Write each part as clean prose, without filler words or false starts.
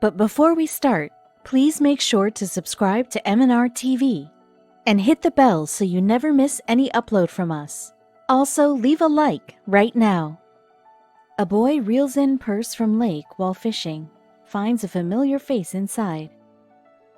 But before we start, please make sure to subscribe to M&R TV and hit the bell so you never miss any upload from us. Also, leave a like right now. A boy reels in purse from lake while fishing, finds a familiar face inside.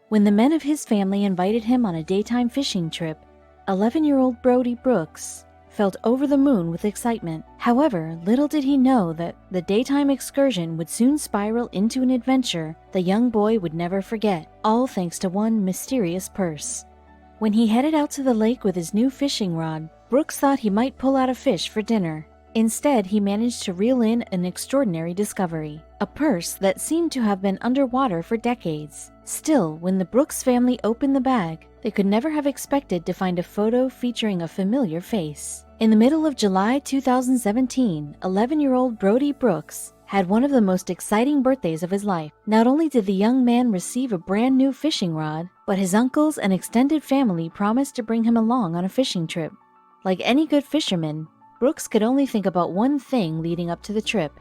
When the men of his family invited him on a daytime fishing trip, 11-year-old Brodie Brooks felt over the moon with excitement. However, little did he know that the daytime excursion would soon spiral into an adventure the young boy would never forget, all thanks to one mysterious purse. When he headed out to the lake with his new fishing rod, Brooks thought he might pull out a fish for dinner. Instead, he managed to reel in an extraordinary discovery, a purse that seemed to have been underwater for decades. Still, when the Brooks family opened the bag, they could never have expected to find a photo featuring a familiar face. In the middle of July 2017, 11-year-old Brodie Brooks had one of the most exciting birthdays of his life. Not only did the young man receive a brand new fishing rod, but his uncles and extended family promised to bring him along on a fishing trip. Like any good fisherman, Brooks could only think about one thing leading up to the trip: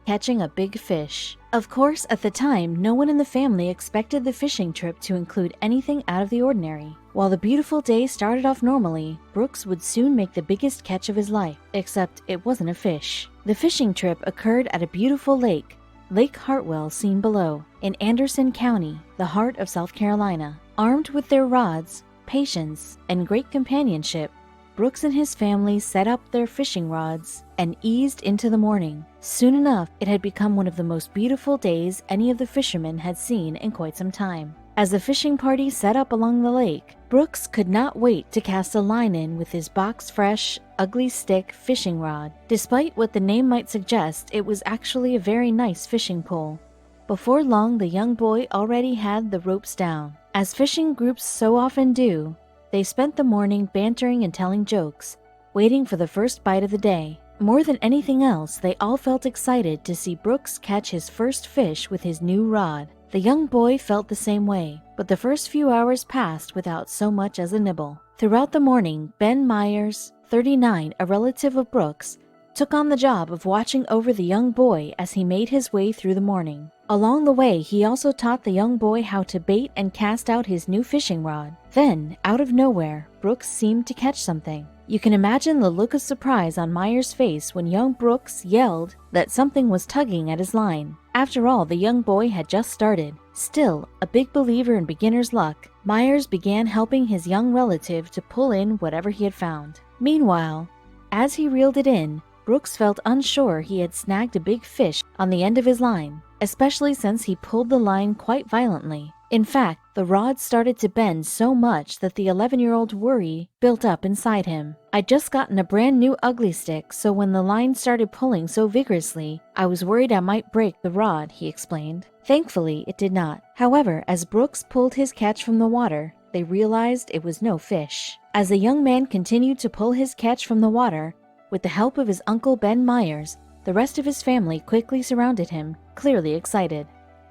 catching a big fish. Of course, at the time, no one in the family expected the fishing trip to include anything out of the ordinary. While the beautiful day started off normally, Brooks would soon make the biggest catch of his life, except it wasn't a fish. The fishing trip occurred at a beautiful lake, Lake Hartwell seen below, in Anderson County, the heart of South Carolina. Armed with their rods, patience, and great companionship, Brooks and his family set up their fishing rods and eased into the morning. Soon enough, it had become one of the most beautiful days any of the fishermen had seen in quite some time. As the fishing party set up along the lake, Brooks could not wait to cast a line in with his box-fresh, ugly stick fishing rod. Despite what the name might suggest, it was actually a very nice fishing pole. Before long, the young boy already had the ropes down. As fishing groups so often do, they spent the morning bantering and telling jokes, waiting for the first bite of the day. More than anything else, they all felt excited to see Brooks catch his first fish with his new rod. The young boy felt the same way, but the first few hours passed without so much as a nibble. Throughout the morning, Ben Myers, 39, a relative of Brooks, took on the job of watching over the young boy as he made his way through the morning. Along the way, he also taught the young boy how to bait and cast out his new fishing rod. Then, out of nowhere, Brooks seemed to catch something. You can imagine the look of surprise on Myers' face when young Brooks yelled that something was tugging at his line. After all, the young boy had just started. Still, a big believer in beginner's luck, Myers began helping his young relative to pull in whatever he had found. Meanwhile, as he reeled it in, Brooks felt unsure he had snagged a big fish on the end of his line, especially since he pulled the line quite violently. In fact, the rod started to bend so much that the 11-year-old worry built up inside him. I'd just gotten a brand new ugly stick, so when the line started pulling so vigorously, I was worried I might break the rod, he explained. Thankfully, it did not. However, as Brooks pulled his catch from the water, they realized it was no fish. As the young man continued to pull his catch from the water, with the help of his uncle Ben Myers, the rest of his family quickly surrounded him, clearly excited.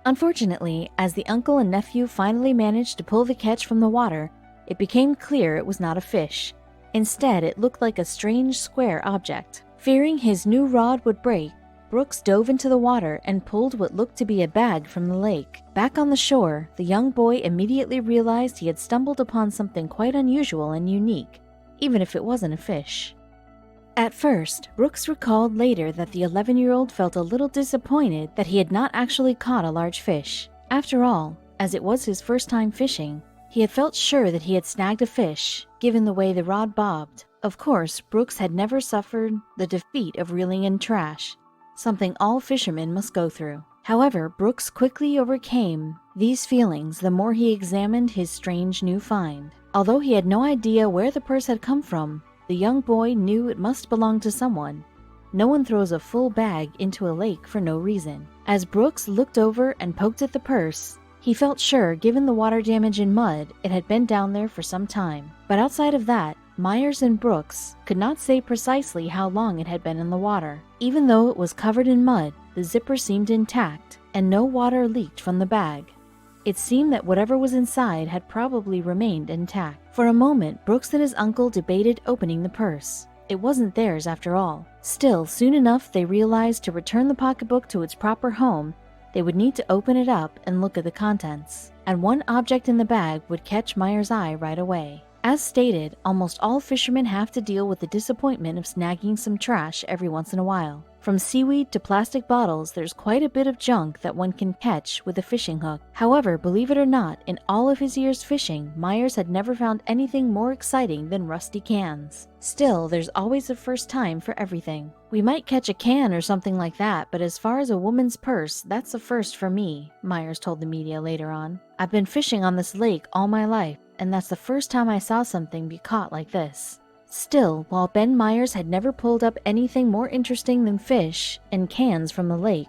Unfortunately, as the uncle and nephew finally managed to pull the catch from the water, it became clear it was not a fish. Instead, it looked like a strange square object. Fearing his new rod would break, Brooks dove into the water and pulled what looked to be a bag from the lake. Back on the shore, the young boy immediately realized he had stumbled upon something quite unusual and unique, even if it wasn't a fish. At first, Brooks recalled later that the 11-year-old felt a little disappointed that he had not actually caught a large fish. After all, as it was his first time fishing, he had felt sure that he had snagged a fish, given the way the rod bobbed. Of course, Brooks had never suffered the defeat of reeling in trash, something all fishermen must go through. However, Brooks quickly overcame these feelings the more he examined his strange new find. Although he had no idea where the purse had come from, the young boy knew it must belong to someone. No one throws a full bag into a lake for no reason. As Brooks looked over and poked at the purse, he felt sure, given the water damage and mud, it had been down there for some time. But outside of that, Myers and Brooks could not say precisely how long it had been in the water. Even though it was covered in mud, the zipper seemed intact, and no water leaked from the bag. It seemed that whatever was inside had probably remained intact. For a moment, Brooks and his uncle debated opening the purse. It wasn't theirs after all. Still, soon enough they realized to return the pocketbook to its proper home, they would need to open it up and look at the contents. And one object in the bag would catch Myers' eye right away. As stated, almost all fishermen have to deal with the disappointment of snagging some trash every once in a while. From seaweed to plastic bottles, there's quite a bit of junk that one can catch with a fishing hook. However, believe it or not, in all of his years fishing, Myers had never found anything more exciting than rusty cans. Still, there's always a first time for everything. We might catch a can or something like that, but as far as a woman's purse, that's a first for me, Myers told the media later on. I've been fishing on this lake all my life, and that's the first time I saw something be caught like this. Still, while Ben Myers had never pulled up anything more interesting than fish and cans from the lake,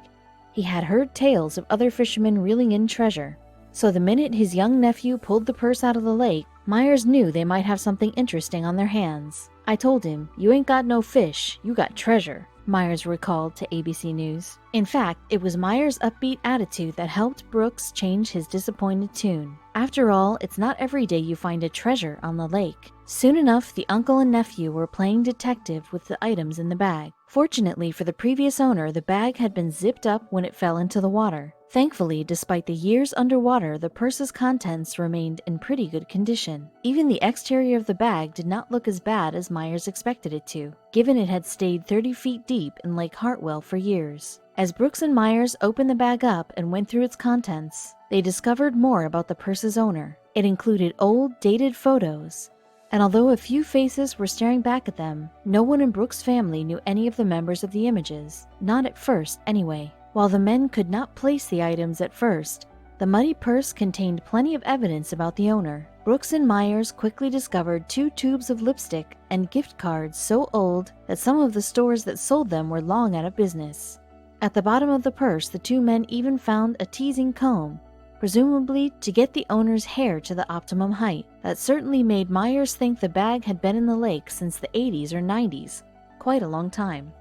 he had heard tales of other fishermen reeling in treasure. So the minute his young nephew pulled the purse out of the lake, Myers knew they might have something interesting on their hands. I told him, "You ain't got no fish, you got treasure," Myers recalled to ABC News. In fact, it was Myers' upbeat attitude that helped Brooks change his disappointed tune. After all, it's not every day you find a treasure on the lake. Soon enough, the uncle and nephew were playing detective with the items in the bag. Fortunately for the previous owner, the bag had been zipped up when it fell into the water. Thankfully, despite the years underwater, the purse's contents remained in pretty good condition. Even the exterior of the bag did not look as bad as Myers expected it to, given it had stayed 30 feet deep in Lake Hartwell for years. As Brooks and Myers opened the bag up and went through its contents, they discovered more about the purse's owner. It included old, dated photos, and although a few faces were staring back at them, no one in Brooks' family knew any of the members of the images. Not at first, anyway. While the men could not place the items at first, the muddy purse contained plenty of evidence about the owner. Brooks and Myers quickly discovered 2 tubes of lipstick and gift cards so old that some of the stores that sold them were long out of business. At the bottom of the purse, the 2 men even found a teasing comb, presumably to get the owner's hair to the optimum height. That certainly made Myers think the bag had been in the lake since the 80s or 90s, quite a long time.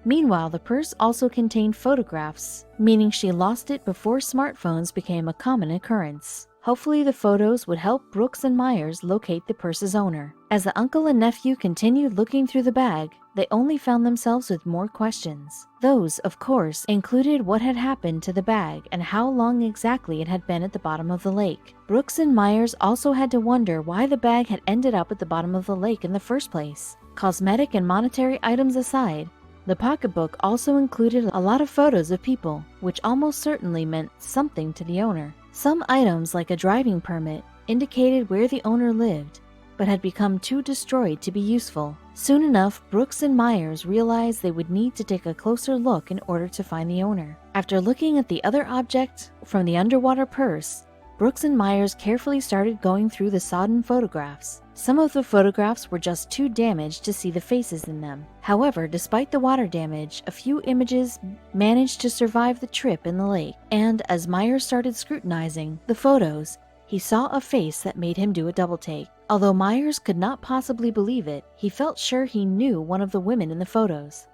Meanwhile, the purse also contained photographs, meaning she lost it before smartphones became a common occurrence. Hopefully the photos would help Brooks and Myers locate the purse's owner. As the uncle and nephew continued looking through the bag, they only found themselves with more questions. Those, of course, included what had happened to the bag and how long exactly it had been at the bottom of the lake. Brooks and Myers also had to wonder why the bag had ended up at the bottom of the lake in the first place. Cosmetic and monetary items aside, the pocketbook also included a lot of photos of people, which almost certainly meant something to the owner. Some items, like a driving permit, indicated where the owner lived, but had become too destroyed to be useful. Soon enough, Brooks and Myers realized they would need to take a closer look in order to find the owner. After looking at the other object from the underwater purse, Brooks and Myers carefully started going through the sodden photographs. Some of the photographs were just too damaged to see the faces in them. However, despite the water damage, a few images managed to survive the trip in the lake. And as Myers started scrutinizing the photos, he saw a face that made him do a double take. Although Myers could not possibly believe it, he felt sure he knew one of the women in the photos.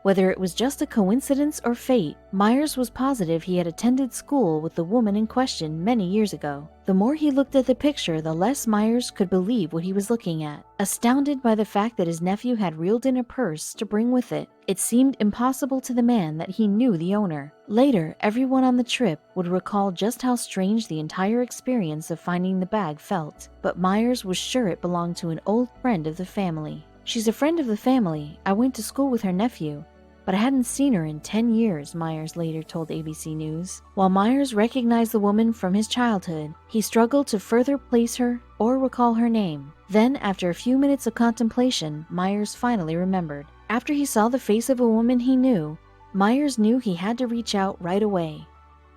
Whether it was just a coincidence or fate, Myers was positive he had attended school with the woman in question many years ago. The more he looked at the picture, the less Myers could believe what he was looking at. Astounded by the fact that his nephew had reeled in a purse to bring with it, it seemed impossible to the man that he knew the owner. Later, everyone on the trip would recall just how strange the entire experience of finding the bag felt, but Myers was sure it belonged to an old friend of the family. "She's a friend of the family. I went to school with her nephew, but I hadn't seen her in 10 years, Myers later told ABC News. While Myers recognized the woman from his childhood, he struggled to further place her or recall her name. Then, after a few minutes of contemplation, Myers finally remembered. After he saw the face of a woman he knew, Myers knew he had to reach out right away.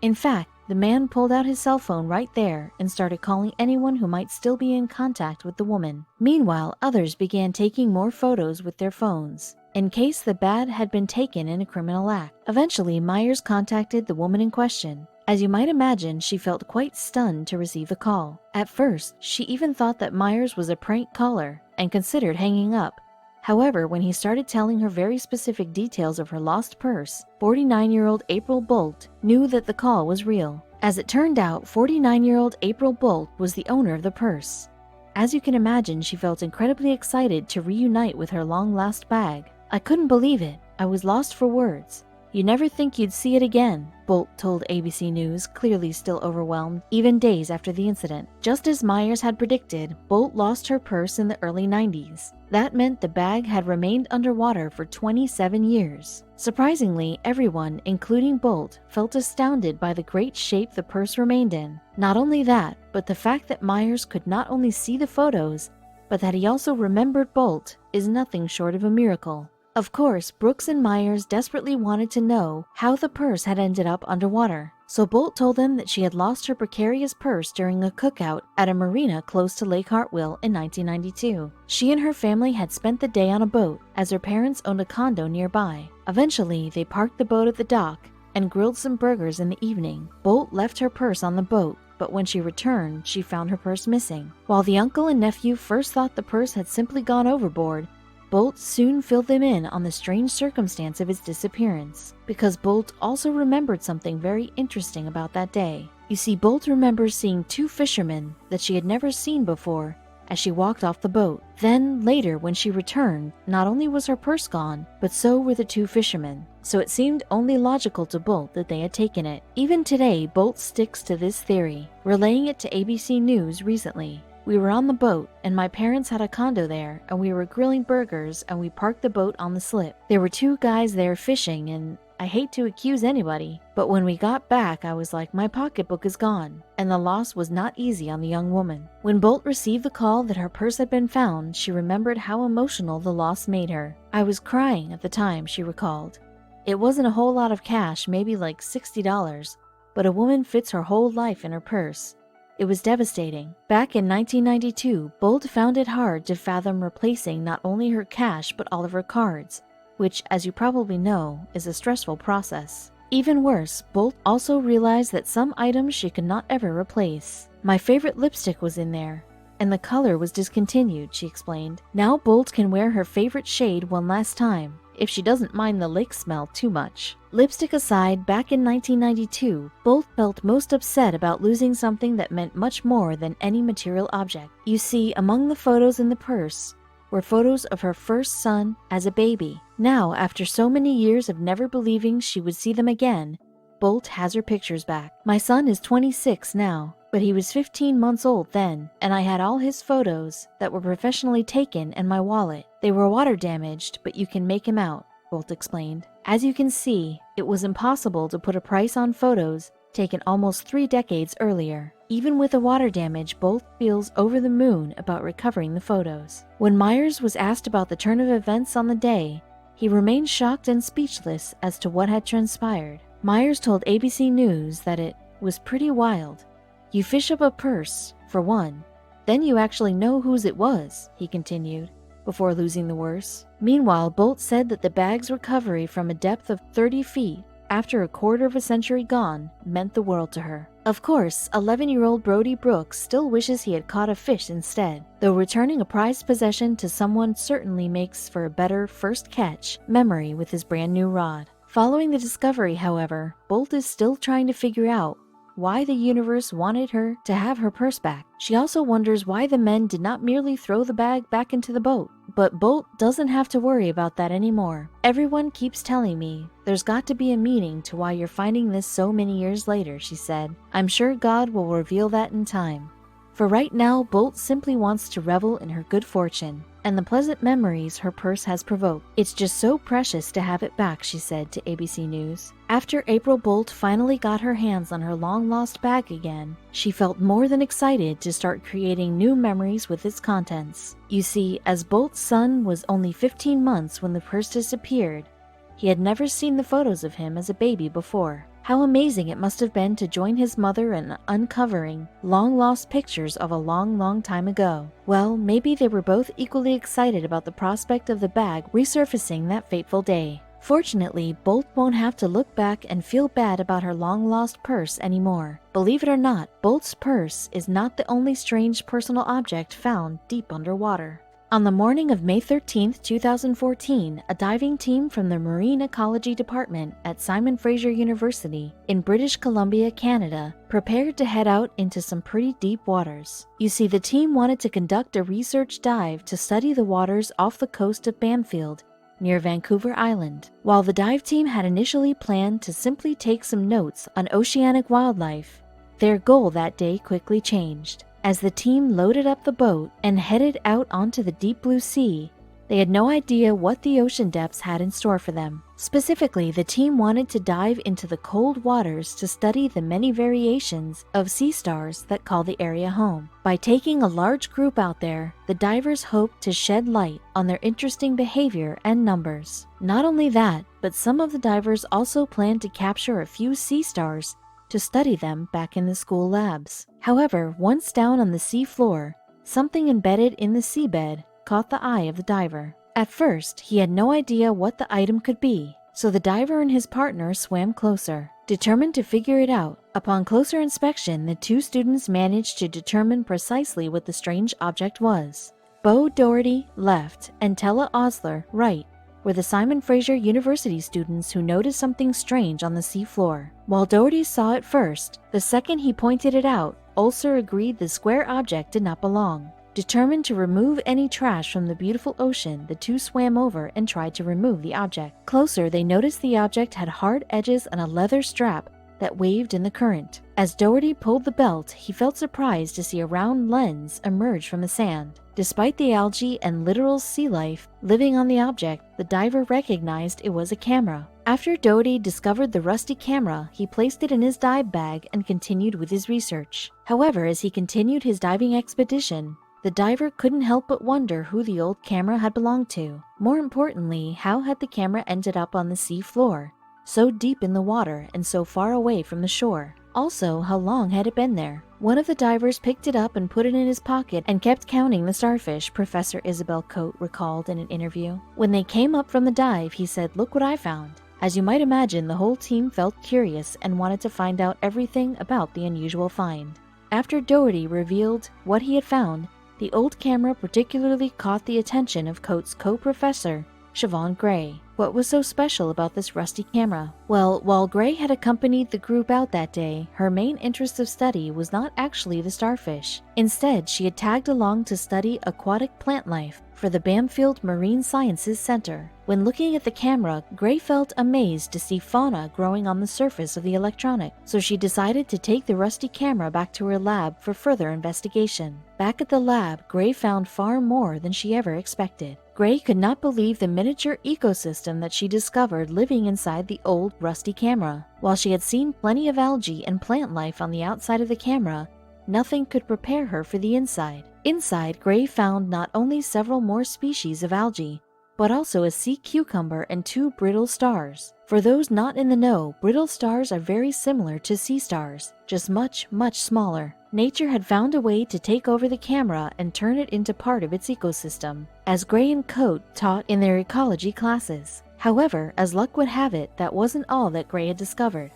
In fact, the man pulled out his cell phone right there and started calling anyone who might still be in contact with the woman. Meanwhile, others began taking more photos with their phones, in case the bag had been taken in a criminal act. Eventually, Myers contacted the woman in question. As you might imagine, she felt quite stunned to receive the call. At first, she even thought that Myers was a prank caller and considered hanging up. However, when he started telling her very specific details of her lost purse, 49-year-old April Bolt knew that the call was real. As it turned out, 49-year-old April Bolt was the owner of the purse. As you can imagine, she felt incredibly excited to reunite with her long-lost bag. "I couldn't believe it. I was lost for words. You never think you'd see it again," Bolt told ABC News, clearly still overwhelmed, even days after the incident. Just as Myers had predicted, Bolt lost her purse in the early 90s. That meant the bag had remained underwater for 27 years. Surprisingly, everyone, including Bolt, felt astounded by the great shape the purse remained in. Not only that, but the fact that Myers could not only see the photos, but that he also remembered Bolt is nothing short of a miracle. Of course, Brooks and Myers desperately wanted to know how the purse had ended up underwater. So Bolt told them that she had lost her precarious purse during a cookout at a marina close to Lake Hartwell in 1992. She and her family had spent the day on a boat, as her parents owned a condo nearby. Eventually, they parked the boat at the dock and grilled some burgers in the evening. Bolt left her purse on the boat, but when she returned, she found her purse missing. While the uncle and nephew first thought the purse had simply gone overboard, Bolt soon filled them in on the strange circumstance of its disappearance, because Bolt also remembered something very interesting about that day. You see, Bolt remembers seeing two fishermen that she had never seen before as she walked off the boat. Then, later, when she returned, not only was her purse gone, but so were the two fishermen. So it seemed only logical to Bolt that they had taken it. Even today, Bolt sticks to this theory, relaying it to ABC News recently. "We were on the boat, and my parents had a condo there, and we were grilling burgers, and we parked the boat on the slip. There were two guys there fishing, and I hate to accuse anybody, but when we got back, I was like, my pocketbook is gone," and the loss was not easy on the young woman. When Bolt received the call that her purse had been found, she remembered how emotional the loss made her. "I was crying at the time," she recalled. "It wasn't a whole lot of cash, maybe like $60, but a woman fits her whole life in her purse. It was devastating." Back in 1992, Bolt found it hard to fathom replacing not only her cash but all of her cards, which, as you probably know, is a stressful process. Even worse, Bolt also realized that some items she could not ever replace. "My favorite lipstick was in there, and the color was discontinued," she explained. Now Bolt can wear her favorite shade one last time, if she doesn't mind the lake smell too much. Lipstick aside, back in 1992, Bolt felt most upset about losing something that meant much more than any material object. You see, among the photos in the purse were photos of her first son as a baby. Now, after so many years of never believing she would see them again, Bolt has her pictures back. "My son is 26 now, but he was 15 months old then, and I had all his photos that were professionally taken in my wallet. They were water damaged, but you can make him out," Bolt explained. As you can see, it was impossible to put a price on photos taken almost 3 decades earlier. Even with the water damage, Bolt feels over the moon about recovering the photos. When Myers was asked about the turn of events on the day, he remained shocked and speechless as to what had transpired. Myers told ABC News that it was pretty wild. "You fish up a purse, for one. Then you actually know whose it was," he continued, before losing the words. Meanwhile, Bolt said that the bag's recovery from a depth of 30 feet after a quarter of a century gone meant the world to her. Of course, 11-year-old Brodie Brooks still wishes he had caught a fish instead, though returning a prized possession to someone certainly makes for a better first catch memory with his brand new rod. Following the discovery, however, Bolt is still trying to figure out why the universe wanted her to have her purse back. She also wonders why the men did not merely throw the bag back into the boat. But Bolt doesn't have to worry about that anymore. "Everyone keeps telling me there's got to be a meaning to why you're finding this so many years later," she said. "I'm sure God will reveal that in time. For right now, Bolt simply wants to revel in her good fortune and the pleasant memories her purse has provoked. It's just so precious to have it back," she said to ABC News. After April Bolt finally got her hands on her long-lost bag again, she felt more than excited to start creating new memories with its contents. You see, as Bolt's son was only 15 months when the purse disappeared, he had never seen the photos of him as a baby before. How amazing it must have been to join his mother in uncovering long-lost pictures of a long, long time ago. Well, maybe they were both equally excited about the prospect of the bag resurfacing that fateful day. Fortunately, Bolt won't have to look back and feel bad about her long-lost purse anymore. Believe it or not, Bolt's purse is not the only strange personal object found deep underwater. On the morning of May 13, 2014, a diving team from the Marine Ecology Department at Simon Fraser University in British Columbia, Canada, prepared to head out into some pretty deep waters. You see, the team wanted to conduct a research dive to study the waters off the coast of Bamfield, near Vancouver Island. While the dive team had initially planned to simply take some notes on oceanic wildlife, their goal that day quickly changed. As the team loaded up the boat and headed out onto the deep blue sea, they had no idea what the ocean depths had in store for them. Specifically, the team wanted to dive into the cold waters to study the many variations of sea stars that call the area home. By taking a large group out there, the divers hoped to shed light on their interesting behavior and numbers. Not only that, but some of the divers also planned to capture a few sea stars to study them back in the school labs. However, once down on the sea floor, something embedded in the seabed caught the eye of the diver. At first, he had no idea what the item could be, so the diver and his partner swam closer, determined to figure it out. Upon closer inspection, the two students managed to determine precisely what the strange object was. Bo Doherty, left, and Tella Osler, right, were the Simon Fraser University students who noticed something strange on the seafloor. While Doherty saw it first, the second he pointed it out, Ulcer agreed the square object did not belong. Determined to remove any trash from the beautiful ocean, the two swam over and tried to remove the object. Closer, they noticed the object had hard edges and a leather strap that waved in the current. As Doherty pulled the belt, he felt surprised to see a round lens emerge from the sand. Despite the algae and literal sea life living on the object, the diver recognized it was a camera. After Doherty discovered the rusty camera, he placed it in his dive bag and continued with his research. However, as he continued his diving expedition, the diver couldn't help but wonder who the old camera had belonged to. More importantly, how had the camera ended up on the sea floor, so deep in the water and so far away from the shore? Also, how long had it been there? One of the divers picked it up and put it in his pocket and kept counting the starfish, Professor Isabel Coate recalled in an interview. When they came up from the dive, he said, "Look what I found." As you might imagine, the whole team felt curious and wanted to find out everything about the unusual find. After Doherty revealed what he had found, the old camera particularly caught the attention of Coate's co-professor, Siobhan Gray. What was so special about this rusty camera? Well, while Gray had accompanied the group out that day, her main interest of study was not actually the starfish. Instead, she had tagged along to study aquatic plant life for the Bamfield Marine Sciences Center. When looking at the camera, Gray felt amazed to see fauna growing on the surface of the electronic, so she decided to take the rusty camera back to her lab for further investigation. Back at the lab, Gray found far more than she ever expected. Gray could not believe the miniature ecosystem that she discovered living inside the old rusty camera. While she had seen plenty of algae and plant life on the outside of the camera, nothing could prepare her for the inside. Inside, Gray found not only several more species of algae, but also a sea cucumber and 2 brittle stars. For those not in the know, brittle stars are very similar to sea stars, just much, much smaller. Nature had found a way to take over the camera and turn it into part of its ecosystem, as Gray and Coate taught in their ecology classes. However, as luck would have it, that wasn't all that Gray had discovered.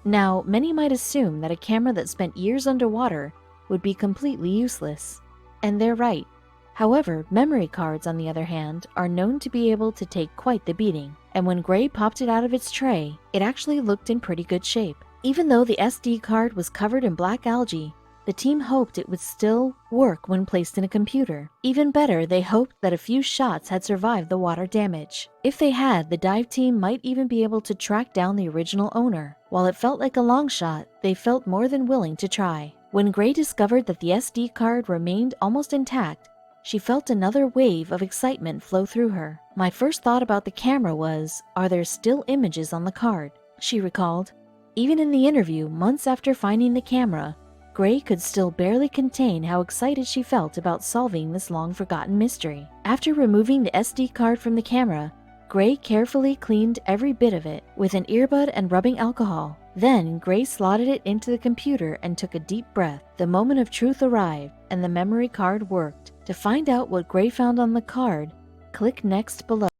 Now, many might assume that a camera that spent years underwater would be completely useless. And they're right. However, memory cards, on the other hand, are known to be able to take quite the beating, and when Gray popped it out of its tray, it actually looked in pretty good shape. Even though the SD card was covered in black algae, the team hoped it would still work when placed in a computer. Even better, they hoped that a few shots had survived the water damage. If they had, the dive team might even be able to track down the original owner. While it felt like a long shot, they felt more than willing to try. When Gray discovered that the SD card remained almost intact, she felt another wave of excitement flow through her. "My first thought about the camera was, are there still images on the card?" she recalled. Even in the interview, months after finding the camera, Gray could still barely contain how excited she felt about solving this long-forgotten mystery. After removing the SD card from the camera, Gray carefully cleaned every bit of it with an earbud and rubbing alcohol. Then, Gray slotted it into the computer and took a deep breath. The moment of truth arrived, and the memory card worked. To find out what Gray found on the card, click next below.